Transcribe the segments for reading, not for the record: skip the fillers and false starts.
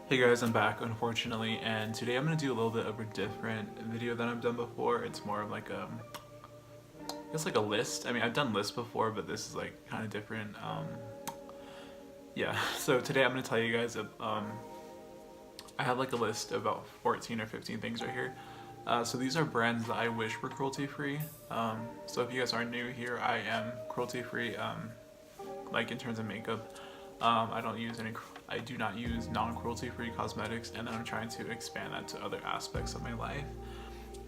Hey guys, I'm back unfortunately, and today I'm going to do a little bit of a different video than I've done before. It's more of like I guess like a list. I mean, I've done lists before, but this is like kind of different. Yeah, so today I'm going to tell you guys, I have like a list of about 14 or 15 things right here. So these are brands that I wish were cruelty-free. So if you guys are new here, I am cruelty-free, like in terms of makeup. I do not use non-cruelty free cosmetics, and then I'm trying to expand that to other aspects of my life,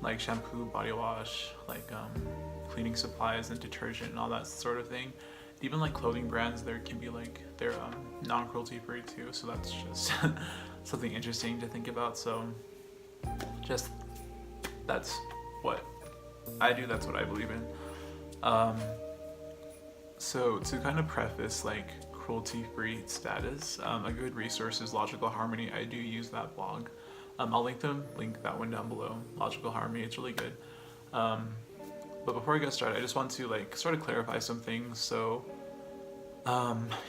like shampoo, body wash, like cleaning supplies and detergent and all that sort of thing. Even like clothing brands, there can be like they're non-cruelty free too, so that's just something interesting to think about. So just that's what I do, that's what I believe in. So to kind of preface like cruelty-free status, a good resource is Logical Harmony. I do use that blog. I'll link that one down below. Logical Harmony, it's really good. But before I get started, I just want to like sort of clarify some things. So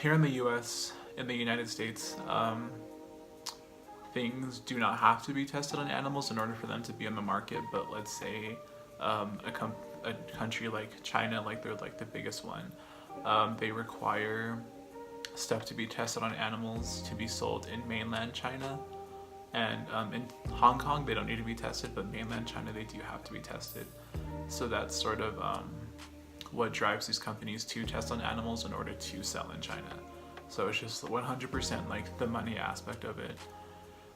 here in the US, in the United States, things do not have to be tested on animals in order for them to be on the market. But let's say a country like China, like they're like the biggest one, they require stuff to be tested on animals to be sold in mainland China. And in Hong Kong they don't need to be tested, but mainland China they do have to be tested. So that's sort of what drives these companies to test on animals in order to sell in China. So it's just 100% like the money aspect of it,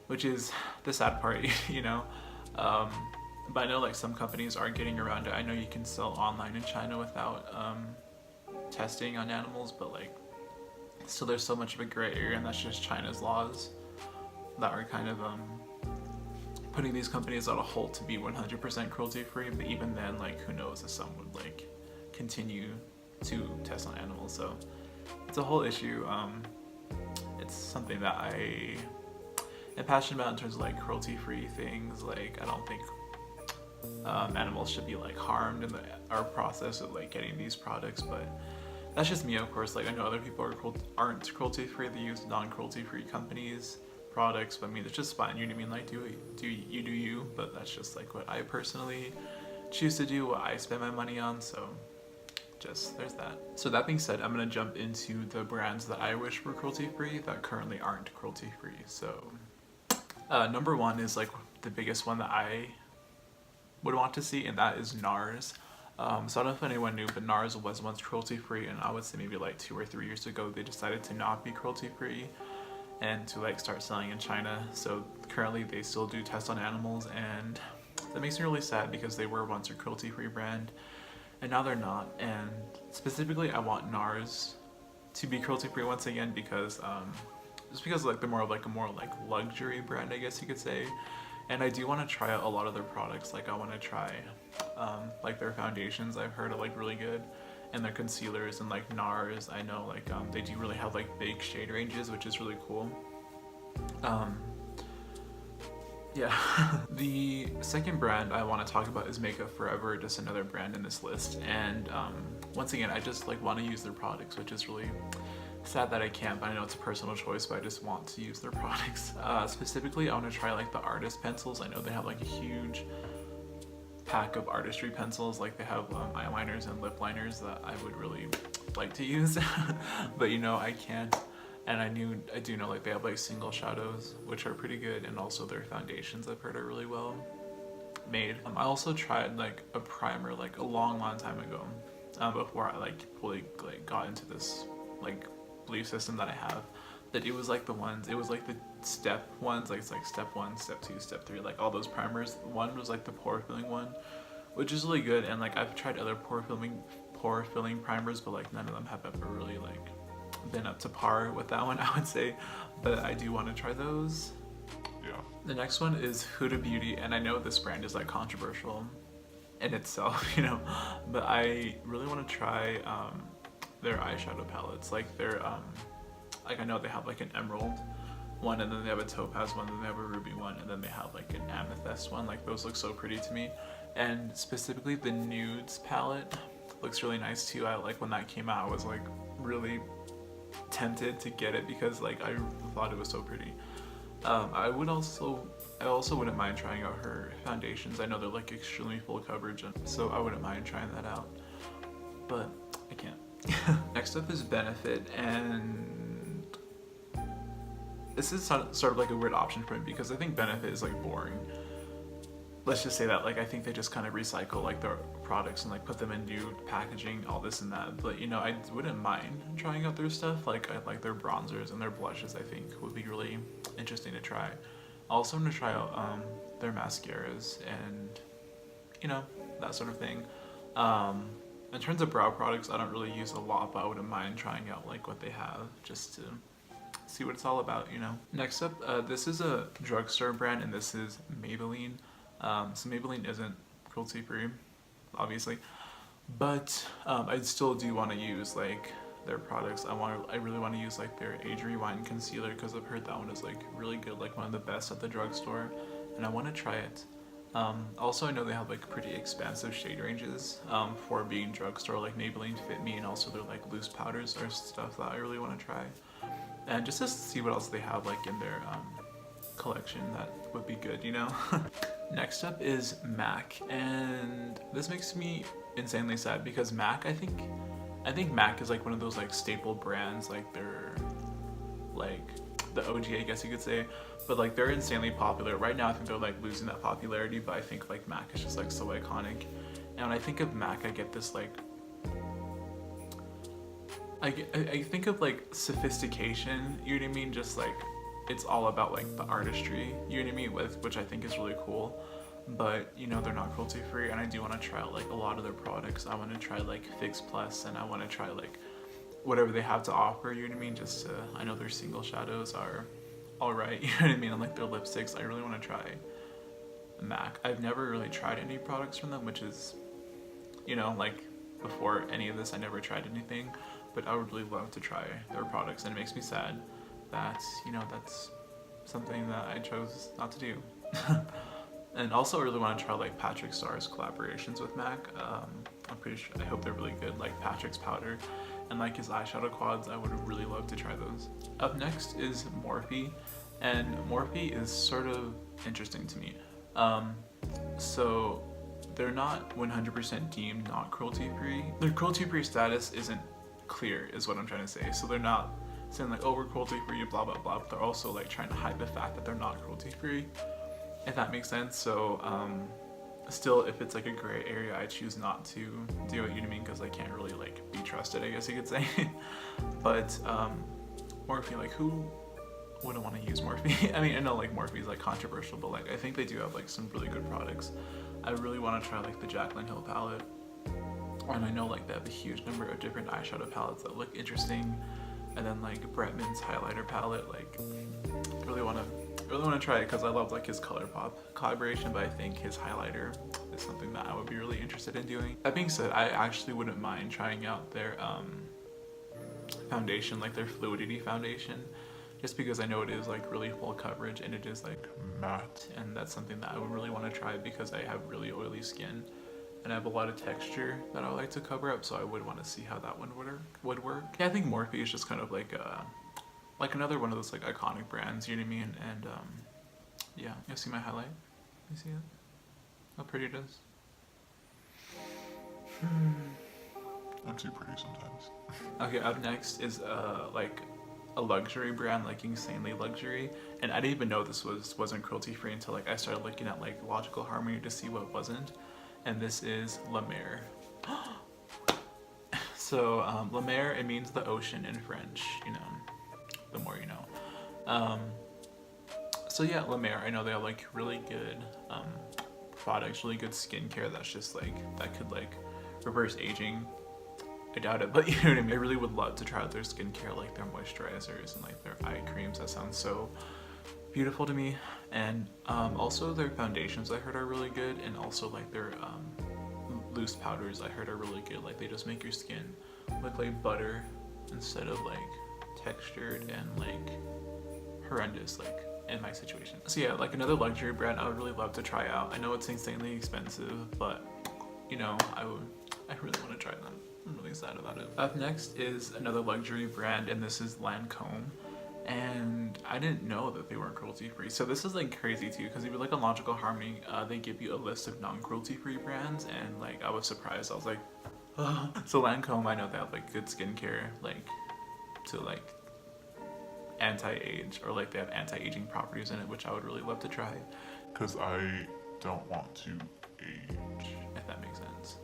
which is the sad part, you know. But I know like some companies are getting around it. I know you can sell online in China without testing on animals, but like still there's so much of a gray area, and that's just China's laws that are kind of putting these companies on a halt to be 100% cruelty free. But even then, like who knows if some would like continue to test on animals. So it's a whole issue. It's something that I am passionate about in terms of like cruelty free things. Like I don't think animals should be like harmed in our process of like getting these products, but that's just me, of course. Like I know other people aren't cruelty free, they use non-cruelty free companies products, but I mean it's just fine. You know what I mean? Like do you, but that's just like what I personally choose to do, what I spend my money on. So just there's that. So that being said, I'm gonna jump into the brands that I wish were cruelty free that currently aren't cruelty free. So number one is like the biggest one that I would want to see, and that is NARS. So I don't know if anyone knew, but NARS was once cruelty-free, and I would say maybe like 2 or 3 years ago they decided to not be cruelty-free and to like start selling in China. So currently they still do tests on animals, and that makes me really sad because they were once a cruelty-free brand and now they're not. And specifically I want NARS to be cruelty-free once again because just because like they're more of like a more like luxury brand, I guess you could say. And I do want to try out a lot of their products. Like I want to try like their foundations, I've heard are like really good, and their concealers, and like NARS, I know like they do really have like big shade ranges, which is really cool. Yeah. The second brand I want to talk about is Makeup Forever, just another brand in this list. And once again, I just like want to use their products, which is really sad that I can't, but I know it's a personal choice, but I just want to use their products. Specifically, I want to try like the artist pencils. I know they have like a huge pack of artistry pencils, like they have eyeliners and lip liners that I would really like to use, but you know I can't. And I do know like they have like single shadows, which are pretty good, and also their foundations I've heard are really well made. I also tried like a primer like a long time ago, before I like fully like got into this like belief system that I have, that it was like the step ones, like it's like step 1, step 2, step 3, like all those primers. One was like the pore filling one, which is really good, and like I've tried other pore filling primers, but like none of them have ever really like been up to par with that one, I would say. But I do want to try those. Yeah. The next one is Huda Beauty, and I know this brand is like controversial in itself, you know, but I really want to try their eyeshadow palettes. Like they're like I know they have like an emerald one, and then they have a topaz one, and then they have a ruby one, and then they have like an amethyst one. Like those look so pretty to me, and specifically the nudes palette looks really nice too. I like when that came out, I was like really tempted to get it because like I thought it was so pretty. I also wouldn't mind trying out her foundations. I know they're like extremely full coverage, and so I wouldn't mind trying that out, but I can't. Next up is Benefit, and this is sort of like a weird option for me because I think Benefit is like boring. Let's just say that, like, I think they just kind of recycle like their products and like put them in new packaging, all this and that. But you know, I wouldn't mind trying out their stuff. Like, I like their bronzers and their blushes. I think would be really interesting to try. Also, I'm gonna try out their mascaras and, you know, that sort of thing. In terms of brow products, I don't really use a lot, but I wouldn't mind trying out like what they have just to see what it's all about, you know. Next up, this is a drugstore brand, and this is Maybelline. So Maybelline isn't cruelty-free, obviously, but I still do want to use like their products. I really want to use like their Age Rewind concealer because I've heard that one is like really good, like one of the best at the drugstore, and I want to try it. Also, I know they have like pretty expansive shade ranges for being drugstore. Like Maybelline Fit Me, and also their like loose powders are stuff that I really want to try, and just to see what else they have like in their collection that would be good, you know. Next up is MAC, and this makes me insanely sad because MAC, I think MAC is like one of those like staple brands, like they're like the OG, I guess you could say, but like they're insanely popular right now. I think they're like losing that popularity, but I think like MAC is just like so iconic. And when I think of MAC, I get this like I think of like sophistication, you know what I mean? Just like it's all about like the artistry, you know what I mean, which I think is really cool. But you know, they're not cruelty free, and I do want to try out like a lot of their products. I want to try like Fix Plus, and I want to try like whatever they have to offer, you know what I mean. Just I know their single shadows are all right, you know what I mean, and like their lipsticks, I really want to try MAC. I've never really tried any products from them, which is, you know, like before any of this I never tried anything, but I would really love to try their products, and it makes me sad that, you know, that's something that I chose not to do. And also I really want to try like Patrick Starr's collaborations with MAC. I'm pretty sure, I hope they're really good, like Patrick's powder and like his eyeshadow quads. I would really love to try those. Up next is Morphe, and Morphe is sort of interesting to me. So they're not 100% deemed not cruelty free. Their cruelty free status isn't clear is what I'm trying to say. So they're not saying like, oh, we're cruelty free, blah blah blah, but they're also like trying to hide the fact that they're not cruelty free, if that makes sense. So still, if it's like a gray area, I choose not to do it, you know what I mean, because I can't really like be trusted, I guess you could say. But Morphe, like who wouldn't want to use Morphe? I mean, I know like Morphe is like controversial, but like I think they do have like some really good products. I really want to try like the Jaclyn Hill palette, and I know like they have a huge number of different eyeshadow palettes that look interesting. And then like Bretman's highlighter palette, like I really want to try it because I love like his Colourpop collaboration, but I think his highlighter is something that I would be really interested in doing. That being said, I actually wouldn't mind trying out their foundation, like their Fluidity foundation, just because I know it is like really full coverage and it is like matte, and that's something that I would really want to try because I have really oily skin and I have a lot of texture that I like to cover up, so I would want to see how that one would work. Yeah, I think Morphe is just kind of like another one of those like iconic brands, you know what I mean? And yeah, you see my highlight? You see it? How pretty it is? I'm too pretty sometimes. Okay, up next is like a luxury brand, like insanely luxury, and I didn't even know this wasn't cruelty free until like I started looking at like Logical Harmony to see what wasn't. And this is La Mer. So La Mer, it means the ocean in French, you know, the more you know. So yeah, La Mer, I know they have like really good products, really good skincare that's just like, that could like reverse aging. I doubt it, but you know what I mean? I really would love to try out their skincare, like their moisturizers and like their eye creams. That sounds so beautiful to me. And also their foundations I heard are really good, and also like their loose powders I heard are really good. Like they just make your skin look like butter instead of like textured and like horrendous, like in my situation. So yeah, like another luxury brand I would really love to try out. I know it's insanely expensive, but you know, I really want to try them. I'm really sad about it. Up next is another luxury brand, and this is Lancome. and I didn't know that they weren't cruelty-free. So this is like crazy too, because if you look on Logical Harmony, they give you a list of non-cruelty-free brands, and like I was surprised. I was like, so Lancome, I know they have like good skincare, like to like anti-age, or like they have anti-aging properties in it, which I would really love to try. Because I don't want to age. If that makes sense.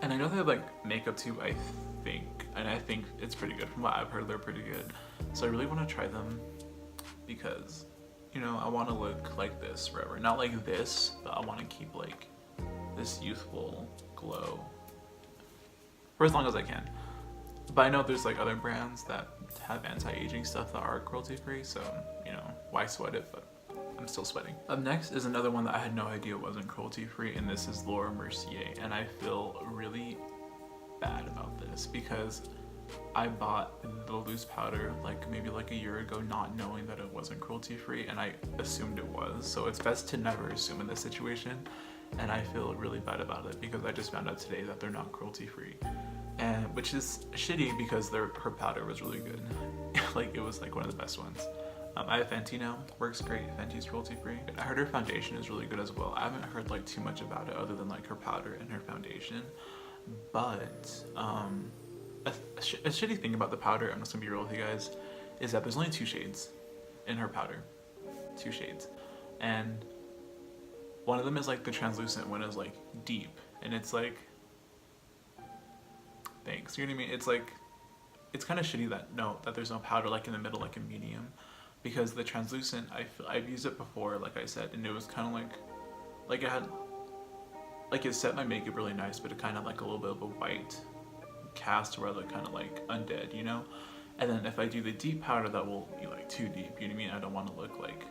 And I know they have like makeup too, I think, and I think it's pretty good. From what I've heard, they're pretty good. So I really want to try them because, you know, I want to look like this forever. Not like this, but I want to keep like this youthful glow for as long as I can. But I know there's like other brands that have anti-aging stuff that are cruelty-free, so, you know, why sweat it? But I'm still sweating. Up next is another one that I had no idea wasn't cruelty-free, and this is Laura Mercier, and I feel really bad about this because I bought the loose powder like maybe like a year ago, not knowing that it wasn't cruelty-free, and I assumed it was. So it's best to never assume in this situation, and I feel really bad about it because I just found out today that they're not cruelty-free, and which is shitty because her powder was really good. Like it was like one of the best ones. I have Fenty now, works great. Fenty's cruelty-free. I heard her foundation is really good as well. I haven't heard like too much about it other than like her powder and her foundation, but a shitty thing about the powder, I'm just gonna be real with you guys, is that there's only 2 shades in her powder. 2 shades. And one of them is like the translucent, one is like deep. And it's like, thanks, you know what I mean? It's like, it's kind of shitty that there's no powder like in the middle, like a medium. Because the translucent, I've used it before, like I said, and it was kind of like it had, like it set my makeup really nice, but it kind of like a little bit of a white cast where I look kind of like undead, you know? And then if I do the deep powder, that will be like too deep, you know what I mean? I don't want to look like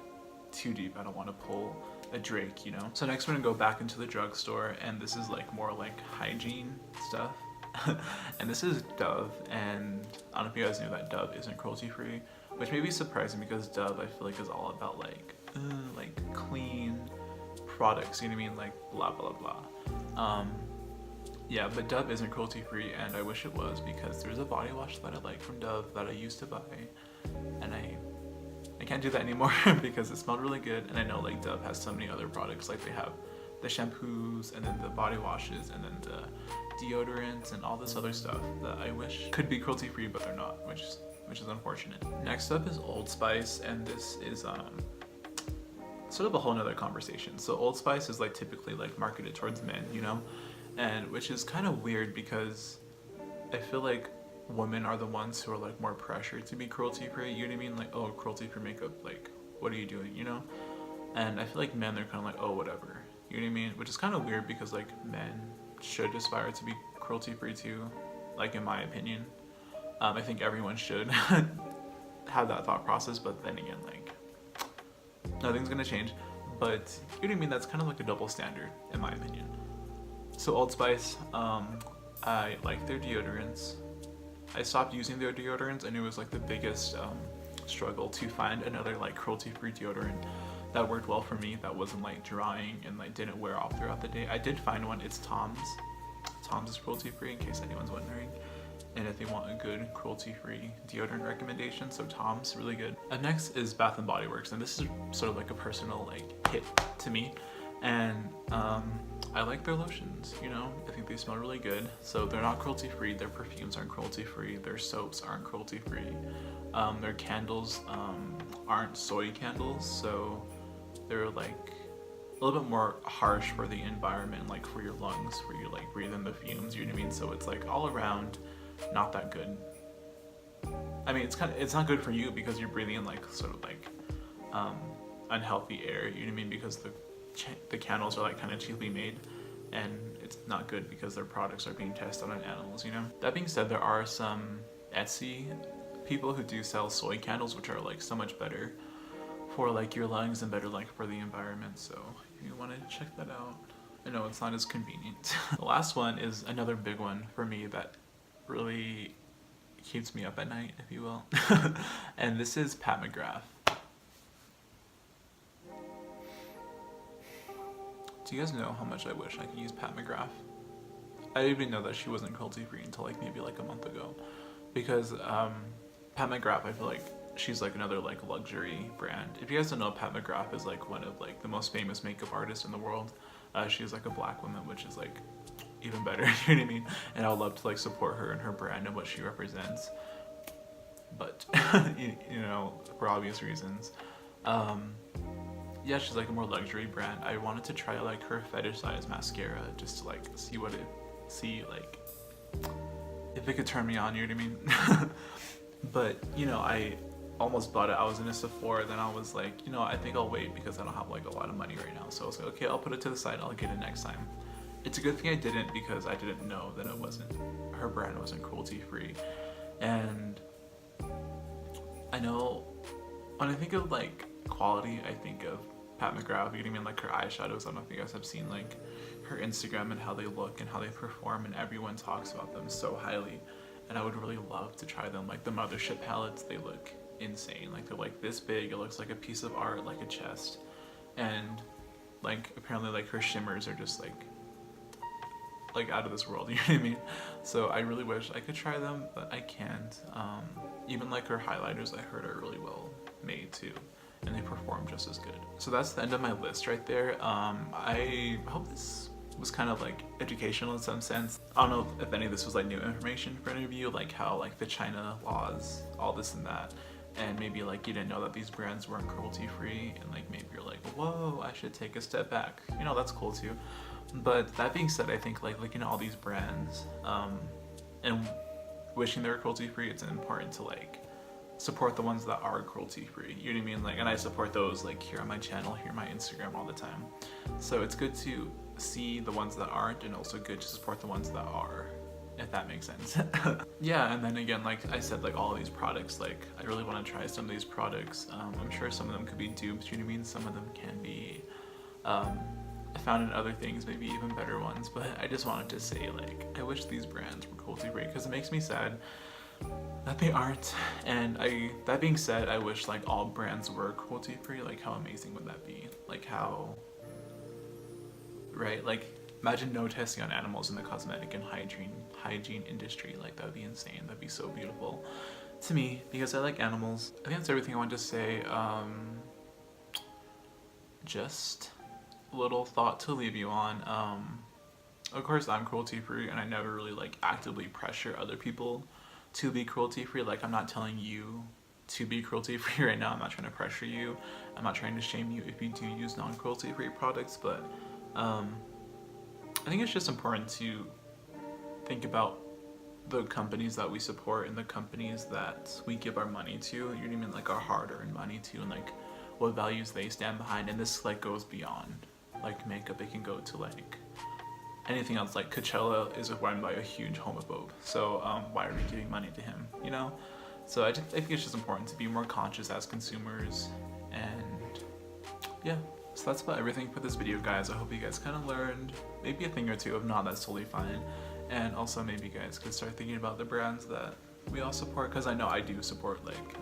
too deep. I don't want to pull a Drake, you know? So next we're gonna go back into the drugstore, and this is like more like hygiene stuff. And this is Dove, and I don't know if you guys knew that Dove isn't cruelty-free, which may be surprising because Dove, I feel like, is all about like clean products, you know what I mean? Like blah blah blah. Yeah, but Dove isn't cruelty-free, and I wish it was, because there's a body wash that I like from Dove that I used to buy, and I can't do that anymore because it smelled really good. And I know like Dove has so many other products, like they have the shampoos and then the body washes and then the deodorants and all this other stuff that I wish could be cruelty-free, but they're not, which is unfortunate. Next up is Old Spice, and this is sort of a whole nother conversation. So Old Spice is like typically like marketed towards men, you know, and which is kind of weird because I feel like women are the ones who are like more pressured to be cruelty-free, you know what I mean? Like, oh, cruelty-free makeup, like what are you doing, you know? And I feel like men, they're kind of like, oh, whatever, you know what I mean? Which is kind of weird because like men should aspire to be cruelty-free too, like in my opinion. I think everyone should have that thought process, but then again, like, nothing's gonna change. But you know what I mean? That's kind of like a double standard, in my opinion. So Old Spice, I like their deodorants. I stopped using their deodorants, and it was like the biggest struggle to find another like cruelty-free deodorant that worked well for me, that wasn't like drying and like didn't wear off throughout the day. I did find one. It's Tom's. Tom's is cruelty-free, in case anyone's wondering. And if they want a good cruelty-free deodorant recommendation, so Tom's really good. Up next is Bath and Body Works, and this is sort of like a personal like hit to me, and I like their lotions, you know? I think they smell really good. So they're not cruelty-free, their perfumes aren't cruelty-free, their soaps aren't cruelty-free, their candles aren't soy candles, so they're like a little bit more harsh for the environment, like for your lungs, where you like breathe in the fumes, you know what I mean? So it's like all around not that good. I mean, it's not good for you because you're breathing in like sort of like unhealthy air, you know what I mean? Because the candles are like kind of cheaply made, and it's not good because their products are being tested on animals, you know? That being said, there are some Etsy people who do sell soy candles, which are like so much better for like your lungs and better like for the environment, so if you want to check that out. I know it's not as convenient. The last one is another big one for me that really keeps me up at night, if you will. And this is Pat McGrath. Do you guys know how much I wish I could use Pat McGrath? I didn't even know that she wasn't cruelty-free until like maybe like a month ago, because Pat McGrath, I feel like she's like another like luxury brand. If you guys don't know, Pat McGrath is like one of like the most famous makeup artists in the world. She's like a black woman, which is like even better. You know what I mean? And I would love to like support her and her brand and what she represents. But you know, for obvious reasons. Yeah, she's like a more luxury brand. I wanted to try like her fetish size mascara just to like see like if it could turn me on, you know what I mean? But you know, I almost bought it. I was in a Sephora, then I was like, you know, I think I'll wait because I don't have like a lot of money right now. So I was like, okay, I'll put it to the side, I'll get it next time. It's a good thing I didn't, because I didn't know that her brand wasn't cruelty free. And I know when I think of like quality, I think of Pat McGrath. You know what I mean? Like her eyeshadows. I don't know if you guys have seen like her Instagram and how they look and how they perform, and everyone talks about them so highly. And I would really love to try them. Like the Mothership palettes, they look insane. Like they're like this big. It looks like a piece of art, like a chest. And like apparently like her shimmers are just like out of this world, you know what I mean? So I really wish I could try them, but I can't. Even like her highlighters, I heard, are really well made too, and they perform just as good. So that's the end of my list right there. I hope this was kind of like educational in some sense. I don't know if any of this was like new information for any of you, like how like the China laws, all this and that, and maybe like you didn't know that these brands weren't cruelty free, and like maybe you're like, whoa, I should take a step back. You know, that's cool too. But that being said, I think like looking at all these brands and wishing they were cruelty free, it's important to like support the ones that are cruelty free. You know what I mean? Like, and I support those like here on my channel, here on my Instagram all the time. So it's good to see the ones that aren't, and also good to support the ones that are, if that makes sense. Yeah, and then again, like I said, like all of these products, like I really want to try some of these products. I'm sure some of them could be dupes, you know what I mean? Some of them can be found in other things, maybe even better ones, but I just wanted to say like I wish these brands were cruelty free, because it makes me sad that they aren't. And that being said, I wish like all brands were cruelty free. Like how amazing would that be? Like how, right? Like imagine no testing on animals in the cosmetic and hygiene industry. Like that would be insane. That'd be so beautiful to me, because I like animals. I think that's everything I wanted to say. Just little thought to leave you on. Of course I'm cruelty free, and I never really like actively pressure other people to be cruelty free. Like I'm not telling you to be cruelty free right now. I'm not trying to pressure you. I'm not trying to shame you if you do use non-cruelty free products, but I think it's just important to think about the companies that we support and the companies that we give our money to, you know what I mean, like our hard-earned money to, and like what values they stand behind. And this like goes beyond like makeup. It can go to like anything else. Like Coachella is run by a huge homophobe, so why are we giving money to him, you know? So I think it's just important to be more conscious as consumers. And yeah, so that's about everything for this video, guys. I hope you guys kind of learned maybe a thing or two. If not, that's totally fine. And also maybe you guys could start thinking about the brands that we all support, because I know I do support like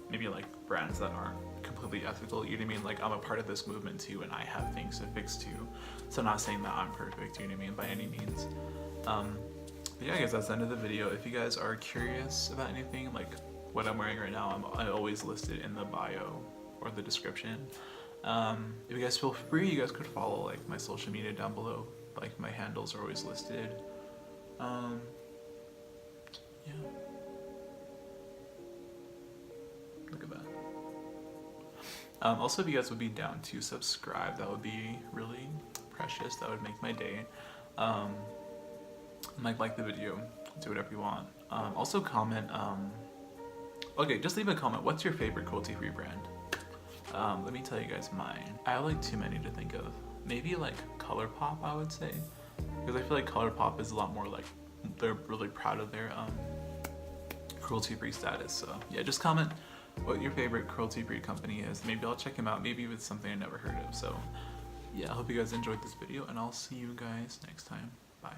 maybe like brands that aren't completely ethical, you know what I mean? Like I'm a part of this movement too, and I have things to fix too. So I'm not saying that I'm perfect, you know what I mean, by any means. But yeah, I guess that's the end of the video. If you guys are curious about anything, like what I'm wearing right now, I always list it in the bio or the description. If you guys feel free, you guys could follow like my social media down below. Like my handles are always listed. Yeah. Look at that. Also, if you guys would be down to subscribe, that would be really precious. That would make my day. Like the video, do whatever you want. Also comment, okay, just leave a comment. What's your favorite cruelty-free brand? Let me tell you guys mine. I have like too many to think of. Maybe like Colourpop, I would say, because I feel like Colourpop is a lot more like, they're really proud of their cruelty-free status. So yeah, just comment what your favorite cruelty-free company is. Maybe I'll check them out. Maybe it's something I never heard of. So yeah, I hope you guys enjoyed this video, and I'll see you guys next time. Bye.